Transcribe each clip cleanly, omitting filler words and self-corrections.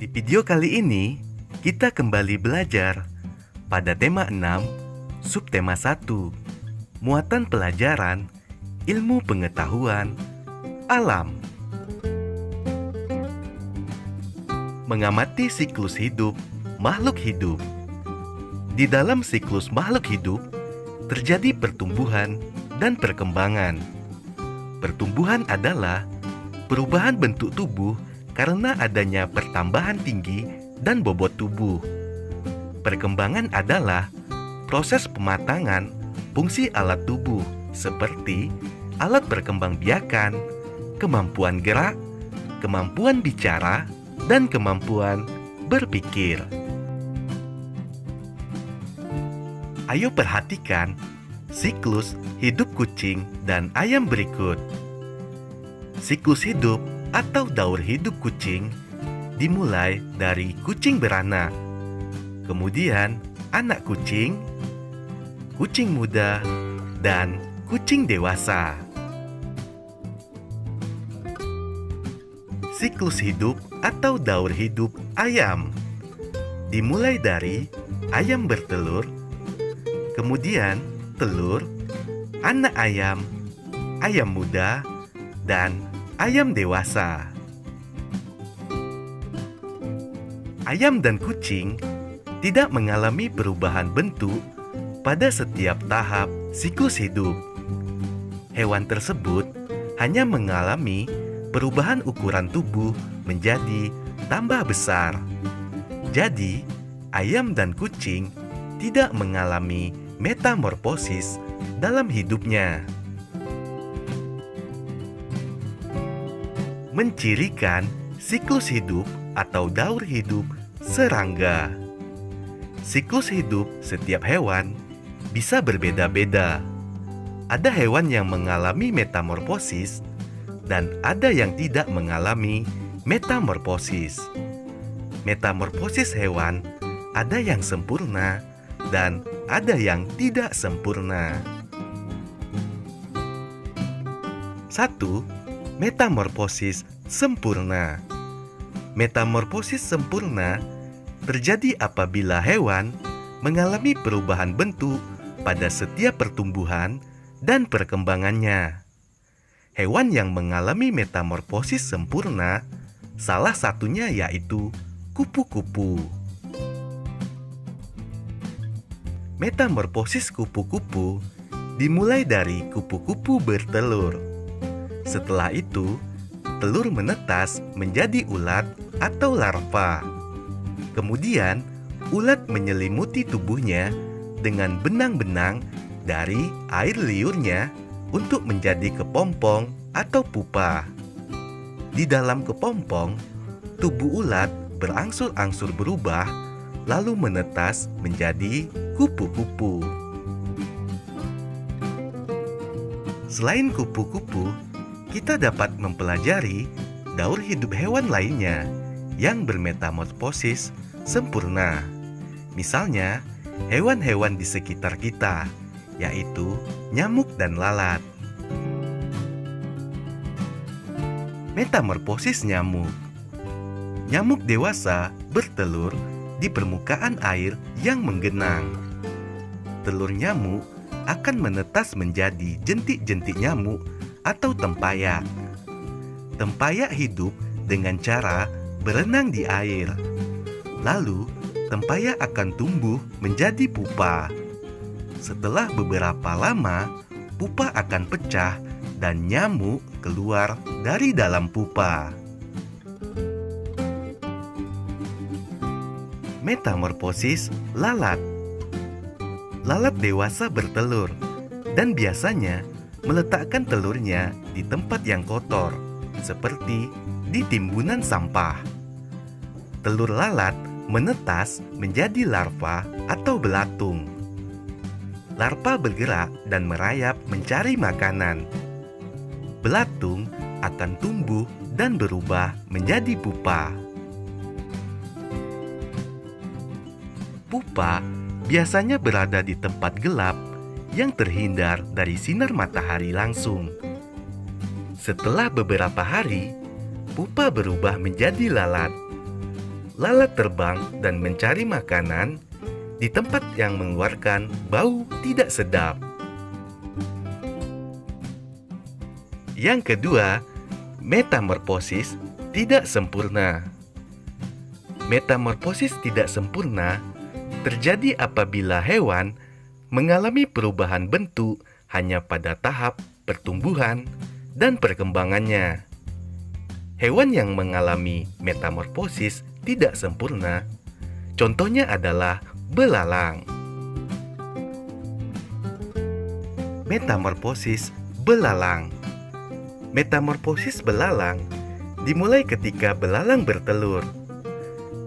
Di video kali ini, kita kembali belajar pada tema 6, subtema 1, muatan pelajaran, ilmu pengetahuan, alam. Mengamati siklus hidup makhluk hidup. Di dalam siklus makhluk hidup, terjadi pertumbuhan dan perkembangan. Pertumbuhan adalah perubahan bentuk tubuh karena adanya pertambahan tinggi dan bobot tubuh. Perkembangan adalah proses pematangan fungsi alat tubuh seperti alat perkembangbiakan, kemampuan gerak, kemampuan bicara, dan kemampuan berpikir. Ayo perhatikan siklus hidup kucing dan ayam berikut. Siklus hidup atau daur hidup kucing dimulai dari kucing beranak, kemudian anak kucing, kucing muda, dan kucing dewasa. Siklus hidup atau daur hidup ayam dimulai dari ayam bertelur, kemudian telur, anak ayam, ayam muda, dan ayam dewasa. Ayam dan kucing tidak mengalami perubahan bentuk pada setiap tahap siklus hidup. Hewan tersebut hanya mengalami perubahan ukuran tubuh menjadi tambah besar. Jadi, ayam dan kucing tidak mengalami metamorfosis dalam hidupnya. Mencirikan siklus hidup atau daur hidup serangga. Siklus hidup setiap hewan bisa berbeda-beda. Ada hewan yang mengalami metamorfosis dan ada yang tidak mengalami metamorfosis. Metamorfosis hewan ada yang sempurna dan ada yang tidak sempurna. 1. Metamorfosis sempurna. Metamorfosis sempurna terjadi apabila hewan mengalami perubahan bentuk pada setiap pertumbuhan dan perkembangannya. Hewan yang mengalami metamorfosis sempurna, salah satunya yaitu kupu-kupu. Metamorfosis kupu-kupu dimulai dari kupu-kupu bertelur. Setelah itu, telur menetas menjadi ulat atau larva. Kemudian, ulat menyelimuti tubuhnya dengan benang-benang dari air liurnya untuk menjadi kepompong atau pupa. Di dalam kepompong, tubuh ulat berangsur-angsur berubah lalu menetas menjadi kupu-kupu. Selain kupu-kupu, kita dapat mempelajari daur hidup hewan lainnya yang bermetamorfosis sempurna. Misalnya, hewan-hewan di sekitar kita, yaitu nyamuk dan lalat. Metamorfosis nyamuk. Nyamuk dewasa bertelur di permukaan air yang menggenang. Telur nyamuk akan menetas menjadi jentik-jentik nyamuk atau tempayak. Tempayak hidup dengan cara berenang di air. Lalu, tempayak akan tumbuh menjadi pupa. Setelah beberapa lama, pupa akan pecah dan nyamuk keluar dari dalam pupa. Metamorfosis lalat. Lalat dewasa bertelur dan biasanya meletakkan telurnya di tempat yang kotor, seperti di timbunan sampah. Telur lalat menetas menjadi larva atau belatung. Larva bergerak dan merayap mencari makanan. Belatung akan tumbuh dan berubah menjadi pupa. Pupa biasanya berada di tempat gelap yang terhindar dari sinar matahari langsung. Setelah beberapa hari, pupa berubah menjadi lalat. lalat terbang dan mencari makanan di tempat yang mengeluarkan bau tidak sedap. Yang kedua, metamorfosis tidak sempurna. Metamorfosis tidak sempurna terjadi apabila hewan mengalami perubahan bentuk hanya pada tahap pertumbuhan dan perkembangannya. Hewan yang mengalami metamorfosis tidak sempurna, contohnya adalah belalang. Metamorfosis belalang. Metamorfosis belalang dimulai ketika belalang bertelur.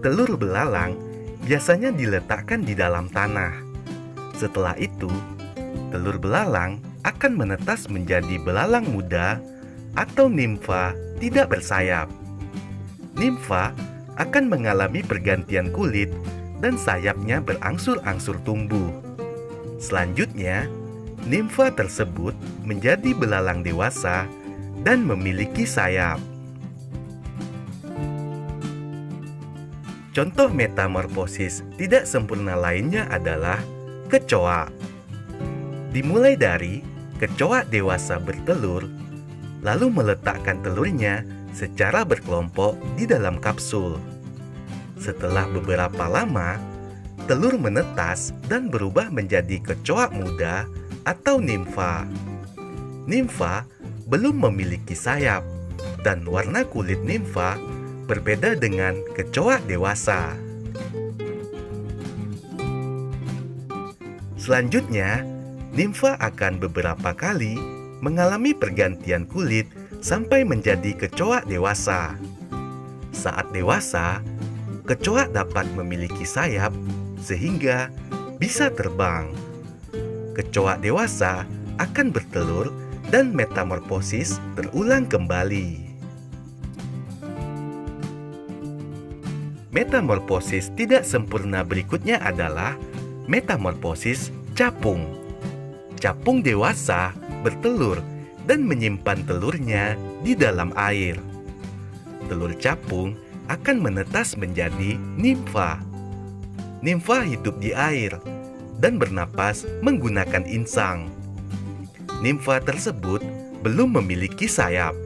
Telur belalang biasanya diletakkan di dalam tanah. Setelah itu, telur belalang akan menetas menjadi belalang muda atau nimfa tidak bersayap. Nimfa akan mengalami pergantian kulit dan sayapnya berangsur-angsur tumbuh. Selanjutnya, nimfa tersebut menjadi belalang dewasa dan memiliki sayap. Contoh metamorfosis tidak sempurna lainnya adalah kecoa. Dimulai dari kecoa dewasa bertelur, lalu meletakkan telurnya secara berkelompok di dalam kapsul. Setelah beberapa lama, telur menetas dan berubah menjadi kecoa muda atau nimfa. Nimfa belum memiliki sayap, dan warna kulit nimfa berbeda dengan kecoa dewasa. Selanjutnya, nimfa akan beberapa kali mengalami pergantian kulit sampai menjadi kecoa dewasa. Saat dewasa, kecoa dapat memiliki sayap sehingga bisa terbang. Kecoa dewasa akan bertelur dan metamorfosis terulang kembali. Metamorfosis tidak sempurna berikutnya adalah metamorfosis capung. Capung dewasa bertelur dan menyimpan telurnya di dalam air. Telur capung akan menetas menjadi nimfa. Nimfa hidup di air dan bernapas menggunakan insang. Nimfa tersebut belum memiliki sayap.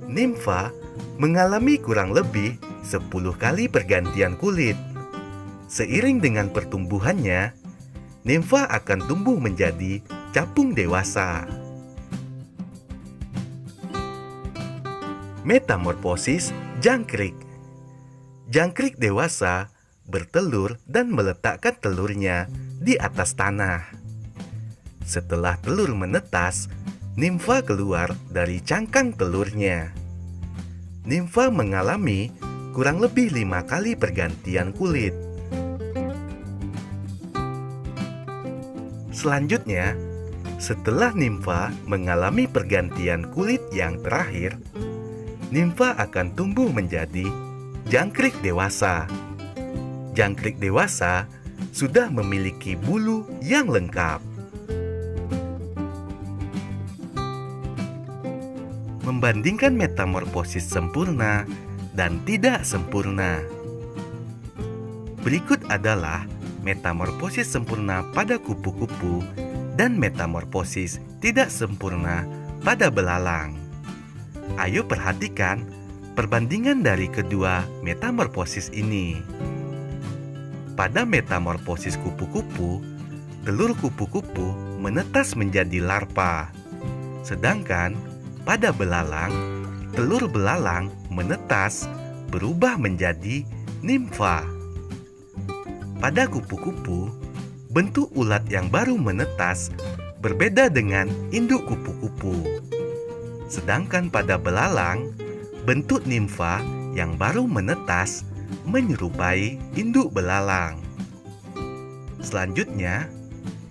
Nimfa mengalami kurang lebih 10 kali pergantian kulit. Seiring dengan pertumbuhannya, nimfa akan tumbuh menjadi capung dewasa. Metamorfosis jangkrik. Jangkrik dewasa bertelur dan meletakkan telurnya di atas tanah. Setelah telur menetas, nimfa keluar dari cangkang telurnya. Nimfa mengalami kurang lebih 5 kali pergantian kulit. Selanjutnya, setelah nimfa mengalami pergantian kulit yang terakhir, nimfa akan tumbuh menjadi jangkrik dewasa. Jangkrik dewasa sudah memiliki bulu yang lengkap. Membandingkan metamorfosis sempurna dan tidak sempurna. Berikut adalah metamorfosis sempurna pada kupu-kupu dan metamorfosis tidak sempurna pada belalang. Ayo perhatikan perbandingan dari kedua metamorfosis ini. Pada metamorfosis kupu-kupu, telur kupu-kupu menetas menjadi larva. Sedangkan pada belalang, telur belalang menetas berubah menjadi nimfa. Pada kupu-kupu, bentuk ulat yang baru menetas berbeda dengan induk kupu-kupu. Sedangkan pada belalang, bentuk nimfa yang baru menetas menyerupai induk belalang. Selanjutnya,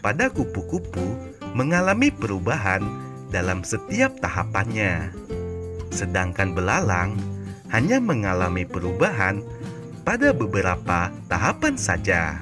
pada kupu-kupu mengalami perubahan dalam setiap tahapannya. Sedangkan belalang hanya mengalami perubahan pada beberapa tahapan saja.